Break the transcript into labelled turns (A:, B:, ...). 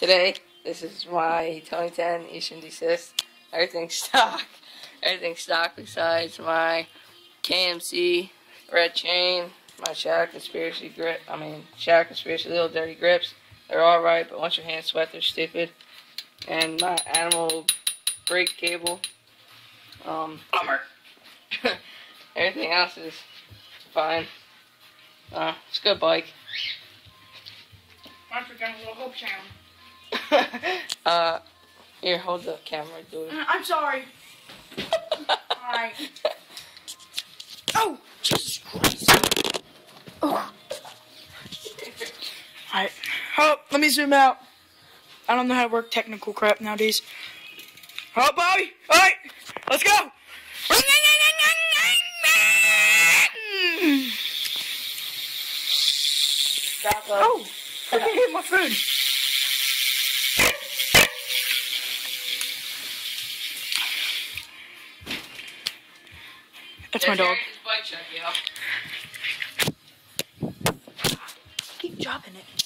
A: Today, this is my 2010 Eastern desist. Everything's stock. Everything's stock besides my KMC red chain, my Shadow Conspiracy grip. Shadow Conspiracy little dirty grips. They're alright, but once your hands sweat, they're stupid. And my animal brake cable. Bummer. Everything else is fine. It's a good bike.
B: I forgot a little hope sound.
A: Here, hold the camera, dude.
B: I'm sorry. Alright. Oh, Jesus Christ. Oh. Alright. Oh, let me zoom out. I don't know how to work technical crap nowadays. Oh, Bobby. Alright. Let's go. Oh, I can hit my food. That's my dog.
A: Bike check, yo.
B: Keep dropping it.